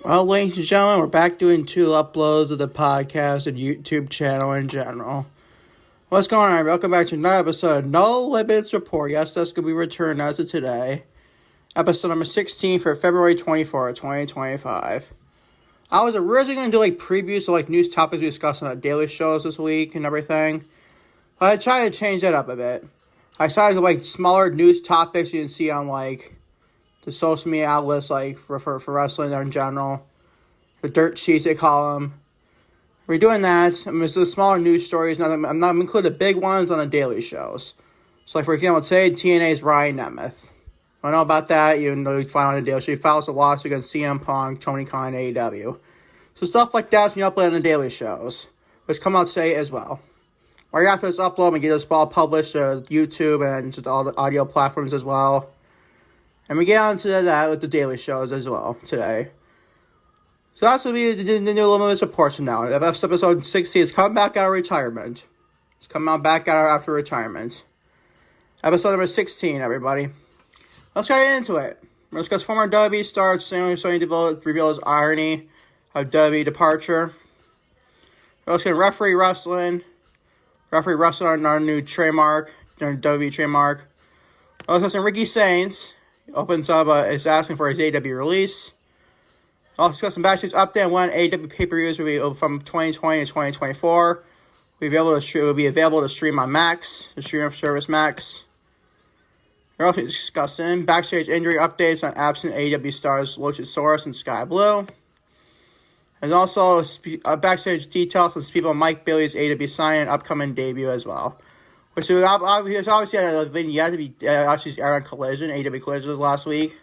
Well, ladies and gentlemen, we're back doing 2 uploads of the podcast and YouTube channel in general. What's going on? Welcome back to another episode of No Limits Report. Yes, that's going to be returned as of today. Episode number 16 for February 24th, 2025. I was originally going to do previews of news topics we discussed on the daily shows this week and everything. But I tried to change that up a bit. I decided to smaller news topics you can see on the social media outlets for wrestling in general. The dirt sheets they call them. We're doing that. It's the smaller news stories. I'm not including the big ones on the daily shows. So for example, today TNA's Ryan Nemeth. I know about that. You know he's filing on the daily show. He files a lawsuit against CM Punk, Tony Khan, and AEW. So stuff like that's been uploaded on the daily shows, which come out today as well. Right after this upload, we get this all published to YouTube and to all the audio platforms as well. And we get on to that with the daily shows as well today. So that's going to be the new limited reports from now. Episode 60 is coming back out of retirement. It's coming out back out after retirement. Episode number 16, everybody. Let's get into it. We'll discuss former WWE star Sonya Deville reveals irony of WWE departure. We're also going to referee wrestling on our new trademark, our WWE trademark. We're also going Ricky Sainz opens up, is asking for his AEW release. I'll discuss some Backstage update on when AEW PPVs will be from 2020 to 2024. Will be available to stream on Max, the streaming service Max. We're also discussing Backstage injury updates on absent AEW stars Luchasaurus and Skye Blue. And also Backstage details on SpeedBall Mike Bailey's AEW sign and upcoming debut as well. Which was obviously had a vignette to be actually aired on Collision, AEW Collision last week.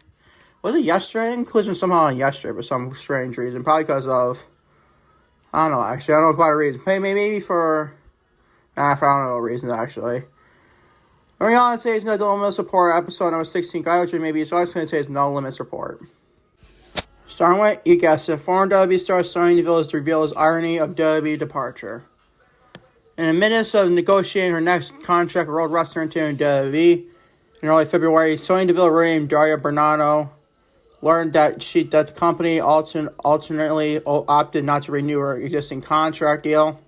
Was it yesterday? Collision somehow on yesterday for some strange reason. Probably because of, I don't know, actually. I don't know quite a reason. Maybe for I don't know reasons, actually. Moving on to today's No Limits Report, episode number 16. Which maybe so I was going to today's No Limits Report. Starting with, you guessed it, former WWE star Sonya Deville reveals irony of WWE departure. In the midst of negotiating her next contract with World Wrestling Entertainment WWE in early February, Sonya Deville renamed Daria Bernardo learned that the company alternately opted not to renew her existing contract deal,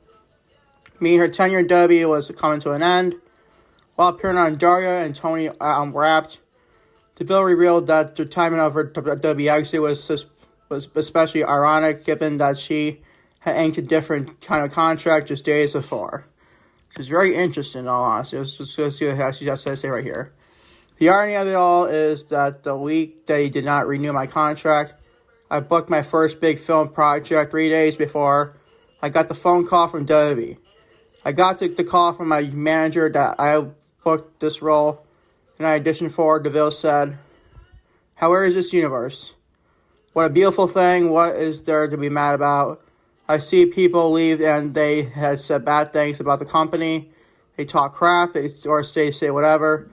meaning her tenure in WWE was coming to an end. While appearing on Daria and Tony Unwrapped, Deville revealed that the timing of her WWE exit was especially ironic, given that she had inked a different kind of contract just days before. Which is very interesting, in all honesty. Let's just see what she has to say right here. The irony of it all is that the week that he did not renew my contract, I booked my first big film project 3 days before I got the phone call from WWE. I got the call from my manager that I booked this role, and I auditioned for. Deville said, "How is this universe? What a beautiful thing. What is there to be mad about? I see people leave and they had said bad things about the company. They talk crap, or say whatever,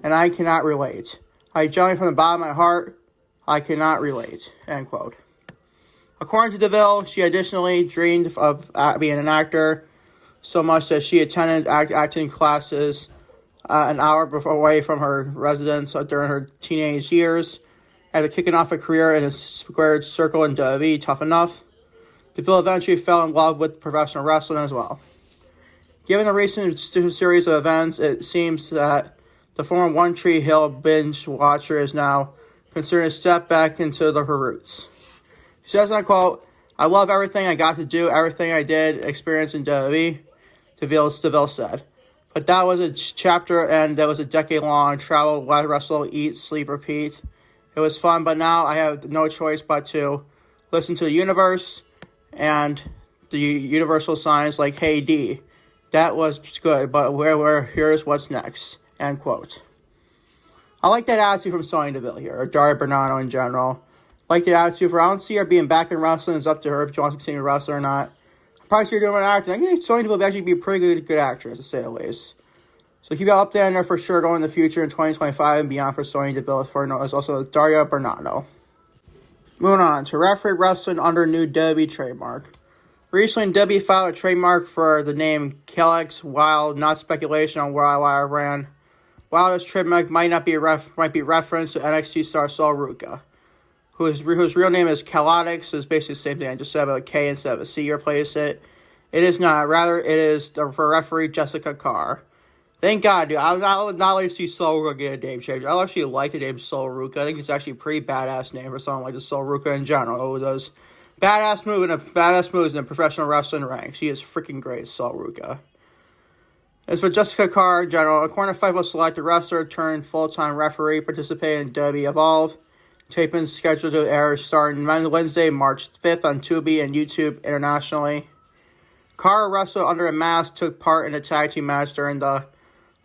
and I cannot relate. I genuinely, from the bottom of my heart, I cannot relate." End quote. According to Deville, she additionally dreamed of being an actor so much that she attended acting classes an hour away from her residence during her teenage years. After kicking off a career in a squared circle in WWE, Tough Enough, Deville eventually fell in love with professional wrestling as well. Given the recent series of events, it seems that the former One Tree Hill binge watcher is now considering a step back into her roots. She says, and I quote, "I love everything I got to do, everything I did experience in WWE," Deville said. "But that was a chapter and that was a decade-long travel, wrestle, eat, sleep, repeat. It was fun, but now I have no choice but to listen to the universe and the universal signs like, hey, D, that was good, but here's what's next." End quote. I like that attitude from Sonya Deville here, or Daria Bernardo in general. I like the attitude for I don't see her being back in wrestling. It's up to her if she wants to continue to wrestle or not. I'm probably sure doing an acting. I think Sonya Deville would actually be a pretty good actress, to say the least. So keep it up there for sure going in the future in 2025 and beyond for Sonya Deville. There's also Daria Bernardo. Moving on to referee wrestling under new WWE trademark. Recently, WWE filed a trademark for the name Calyx, while not speculation on why I ran. While this trademark might be referenced to NXT star Sol Ruka, whose real name is Kalotix, so it's basically the same thing. I just said about a K instead of a C, replace it. It is not. Rather, it is the referee Jessica Carr. Thank God, dude. I would not like to see Sol Ruka get a name change. I actually like the name Sol Ruka. I think it's actually a pretty badass name for someone like the Sol Ruka in general, who does badass moves in the professional wrestling ranks. She is freaking great, Sol Ruka. As for Jessica Carr in general, a corner fight will select a wrestler turned full-time referee participating in WWE Evolve. Taping scheduled to air starting Wednesday, March 5th on Tubi and YouTube internationally. Carr wrestled under a mask, took part in a tag team match during the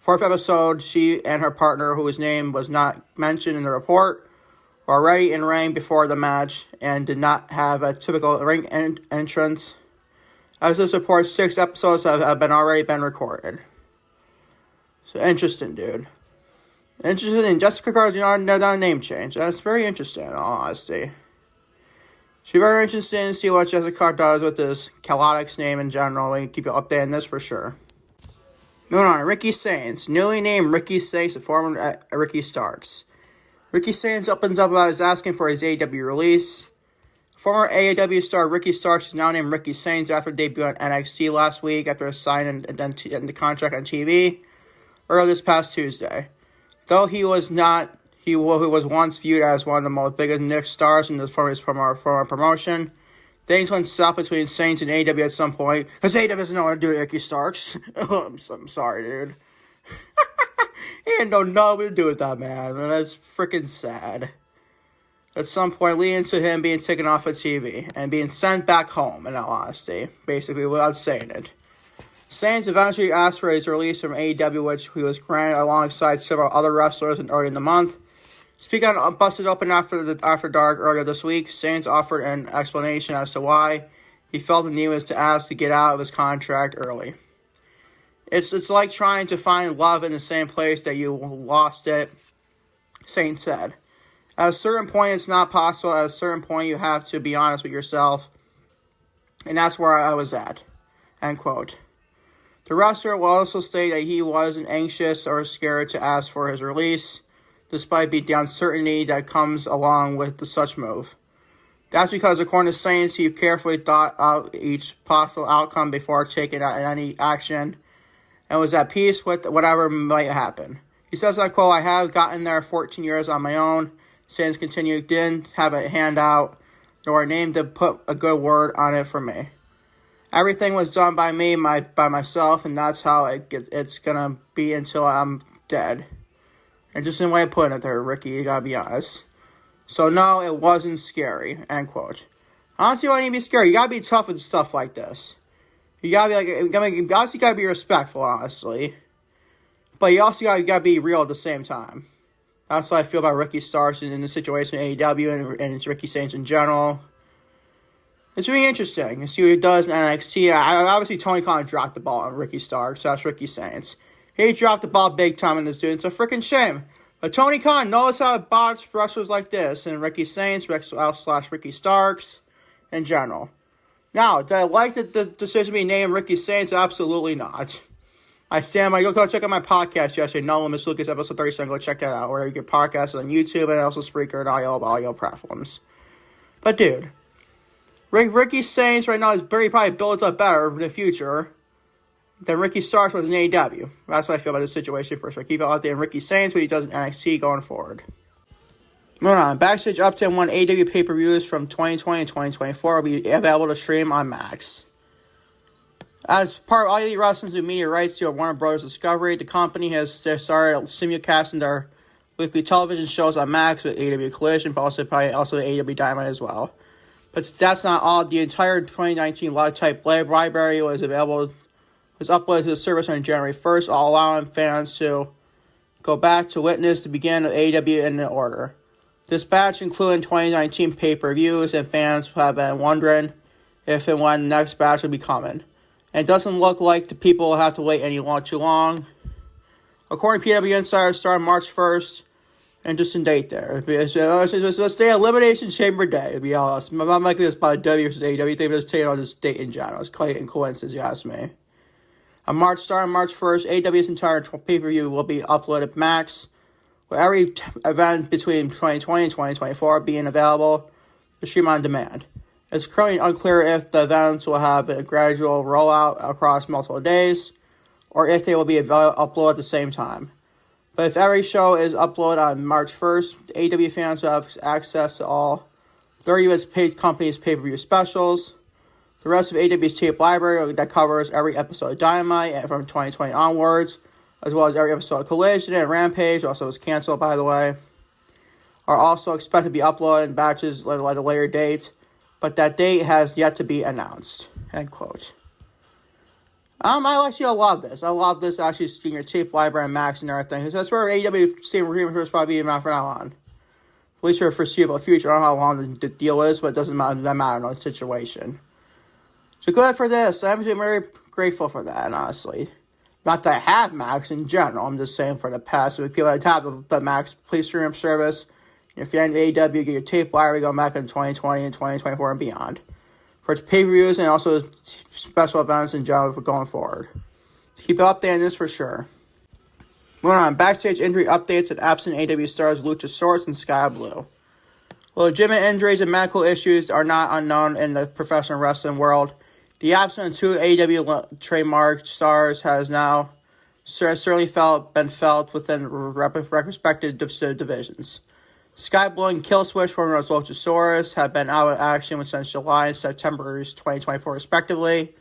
4th episode. She and her partner, whose name was not mentioned in the report, were already in ring before the match and did not have a typical ring entrance. As this report, 6 episodes have already been recorded. So interesting, dude. Interested in Jessica Carr's name change. That's very interesting, in all honesty. Should be very interesting to see what Jessica Carr does with this Kalotix name in general. We can keep you updated on this for sure. Moving on, Ricky Sainz. Newly named Ricky Sainz, the former Ricky Starks. Ricky Sainz opens up about his asking for his AEW release. Former AEW star Ricky Starks is now named Ricky Sainz after debuting on NXT last week after signing the contract on TV earlier this past Tuesday. Though he was once viewed as one of the most biggest Nick stars in from his former promotion, things went south between Saints and AEW at some point, because AEW doesn't know what to do with Ricky Starks. I'm sorry, dude. He didn't know nothing to do with that man, and that's freaking sad. At some point, leading to him being taken off of TV and being sent back home, in all honesty, basically, without saying it. Sainz eventually asked for his release from AEW, which he was granted alongside several other wrestlers early in the month. Speaking on Busted Open After Dark earlier this week, Sainz offered an explanation as to why he felt the need was to ask to get out of his contract early. It's like trying to find love in the same place that you lost it, Sainz said. At a certain point, it's not possible. At a certain point, you have to be honest with yourself. And that's where I was at. End quote. The wrestler will also state that he wasn't anxious or scared to ask for his release, despite the uncertainty that comes along with such move. That's because, according to Sainz, he carefully thought out each possible outcome before taking any action, and was at peace with whatever might happen. He says, I quote, I have gotten there 14 years on my own. Sainz continued, didn't have a handout, nor a name to put a good word on it for me. Everything was done by me, by myself, and that's how it's gonna be until I'm dead. And just in a way of putting it there, Ricky, you gotta be honest. So no, it wasn't scary, end quote. I don't see why you need to be scary. You gotta be tough with stuff like this. You gotta be obviously you gotta be respectful, honestly. But you also gotta be real at the same time. That's how I feel about Ricky Starks in the situation in AEW and Ricky Sainz in general. It's really interesting to see what he does in NXT. Obviously, Tony Khan dropped the ball on Ricky Starks. That's Ricky Sainz. He dropped the ball big time in this dude. It's a freaking shame. But Tony Khan knows how to botch wrestlers like this. And Ricky Sainz, / Ricky Starks, in general. Now, did I like the decision being named Ricky Sainz? Absolutely not. I stand by. Go check out my podcast yesterday. No Limits Lucas, episode 37. Go check that out. Where you get podcasts on YouTube and also Spreaker and audio platforms. But, dude. Ricky Sainz right now is probably built up better in the future than Ricky Starks was in AEW. That's what I feel about this situation for sure. Keep it out there. And Ricky Sainz, what he does in NXT going forward. Moving on. Backstage Update 1 AEW pay-per-views from 2020 and 2024 will be available to stream on Max. As part of AEW Wrestling's media rights to Warner Bros. Discovery, the company has started simulcasting their weekly television shows on Max with AEW Collision, but also AEW Dynamite as well. But that's not all. The entire 2019 live type library was uploaded to the service on January 1st, allowing fans to go back to witness the beginning of AEW in order. This batch included 2019 pay-per-views, and fans have been wondering if and when the next batch will be coming. And it doesn't look like the people will have to wait too long. According to PW Insider, starting March 1st, interesting date there. Let's stay Elimination Chamber Day, to be honest. I'm not making this about W versus AEW. I think let's take it on this date in general. It's quite a coincidence, you ask me. Starting March 1st, AEW's entire pay-per-view will be uploaded Max, with every event between 2020 and 2024 being available to stream on demand. It's currently unclear if the events will have a gradual rollout across multiple days, or if they will be uploaded at the same time. But if every show is uploaded on March 1st, AEW fans will have access to all 30 of its paid company's pay-per-view specials. The rest of AEW's tape library that covers every episode of Dynamite from 2020 onwards, as well as every episode of Collision and Rampage, also was canceled, by the way, are also expected to be uploaded in batches at a later date, but that date has yet to be announced. End quote. I love this. I love this actually seeing your tape library and Max and everything, because that's where AEW same agreement is probably being out from now on. At least for the foreseeable future. I don't know how long the deal is, but it doesn't matter in the situation. So good for this. I'm very grateful for that, honestly. Not that I have Max in general. I'm just saying for the past. With people that have the Max, please stream service. If you're in AEW, get your tape library going back in 2020 and 2024 and beyond. For its pay-per-views and also special events in general going forward. Keep it updated on this for sure. Moving on, backstage injury updates and absent AEW stars Luchasaurus and Skye Blue. Legitimate injuries and medical issues are not unknown in the professional wrestling world. The absence of two AEW trademark stars has now certainly been felt within respective divisions. Skye Blue and Killswitch, former Luchasaurus, have been out of action since July and September 2024, respectively.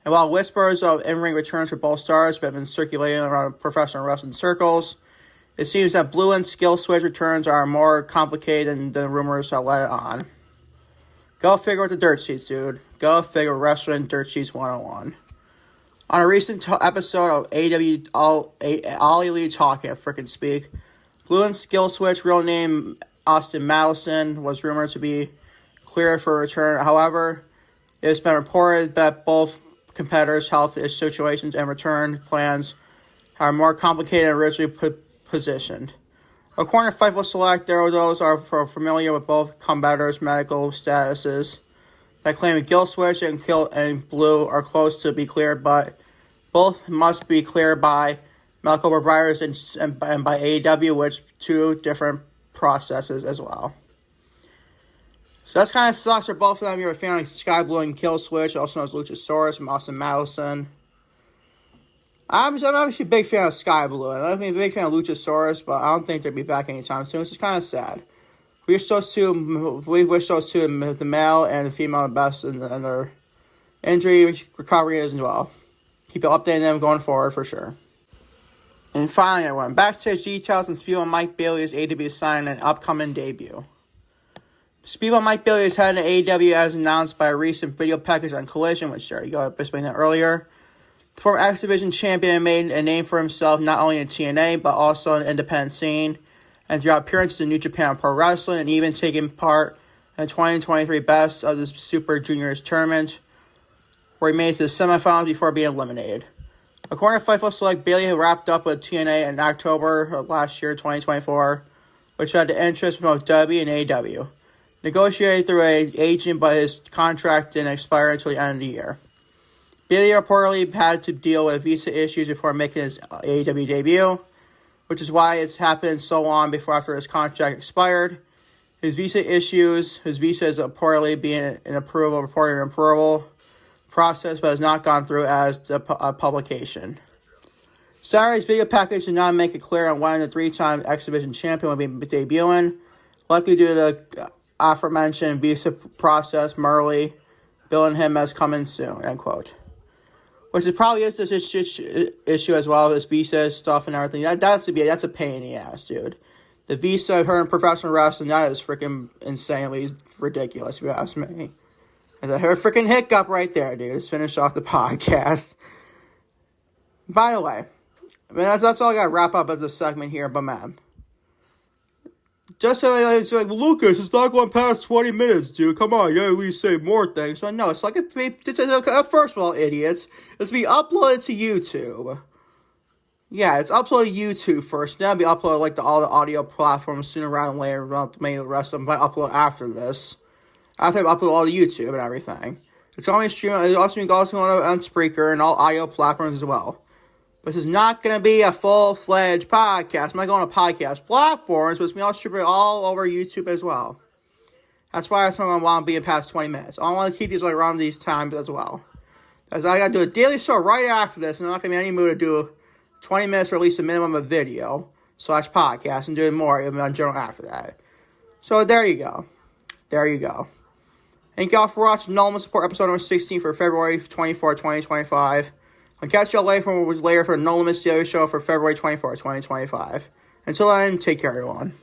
And while whispers of in-ring returns for both stars have been circulating around professional wrestling circles, it seems that Blue and Killswitch returns are more complicated than the rumors have let it on. Go figure with the dirt sheets, dude. Go figure wrestling dirt sheets 101. On a recent episode of AEW All Elite Talk, I freaking speak, Blue and Killswitch, real name Austin Madison, was rumored to be cleared for return. However, it has been reported that both competitors' health situations and return plans are more complicated than originally positioned. According to Fightful Select, those are familiar with both competitors' medical statuses. That claim Killswitch and Blue are close to be cleared, but both must be cleared by medical providers and by AEW, which two different processes as well. So that's kind of sucks for both of them. You're a fan of Skye Blue and Killswitch, also known as Luchasaurus and Austin Madison. I'm actually a big fan of Skye Blue, and I'm a big fan of Luchasaurus, but I don't think they'll be back anytime soon. It's just kind of sad. We wish those two, the male and the female, the best in their injury recovery as well. Keep updating them going forward for sure. And finally, everyone, backstage details and SpeedBall Mike Bailey's AEW signing an upcoming debut. SpeedBall Mike Bailey is heading to AEW as announced by a recent video package on Collision, which there you go, I explained that earlier. The former X Division champion made a name for himself not only in TNA, but also in the independent scene, and throughout appearances in New Japan Pro Wrestling, and even taking part in the 2023 Best of the Super Juniors tournament, where he made it to the semifinals before being eliminated. According to Fightful Select, Bailey had wrapped up with TNA in October of last year, 2024, which had the interest from both W and AEW. Negotiated through an agent, but his contract didn't expire until the end of the year. Bailey reportedly had to deal with visa issues before making his AEW debut, which is why it's happened so long after his contract expired. His visa is reportedly being an approval process, but has not gone through as a publication. Saturday's video package did not make it clear on when the three-time X Division champion will be debuting, likely due to the aforementioned visa process, Murley billing him as coming soon, end quote. Which it probably is this issue as well, this visa stuff and everything. That's a pain in the ass, dude. The visa I've heard in professional wrestling, that is freaking insanely ridiculous, if you ask me. I heard a freaking hiccup right there, dude. Let's finish off the podcast. By the way, that's all I got to wrap up of this segment here, but man. Just so it's like, Lucas, it's not going past 20 minutes, dude. Come on, you gotta at least say more things. So no, it's like, first of all, idiots, it's be uploaded to YouTube. Yeah, it's uploaded to YouTube first. Then it'll be uploaded like all the audio platforms sooner rather than later. Maybe the rest of them might upload after this. After I upload all to YouTube and everything. It's only streaming. It's also going on Spreaker and all audio platforms as well. This is not going to be a full-fledged podcast. I'm not going to podcast platforms, but it's going to be all over YouTube as well. That's why I don't want to be in past 20 minutes. I want to keep these like around these times as well. As I got to do a daily show right after this, and I'm not going to be in any mood to do 20 minutes or at least a minimum of video / podcast and doing more in general after that. So there you go. There you go. Thank y'all for watching No Limit Support episode number 16 for February 24, 2025. I'll catch y'all later for the No Limit Daily Show for February 24, 2025. Until then, take care, everyone.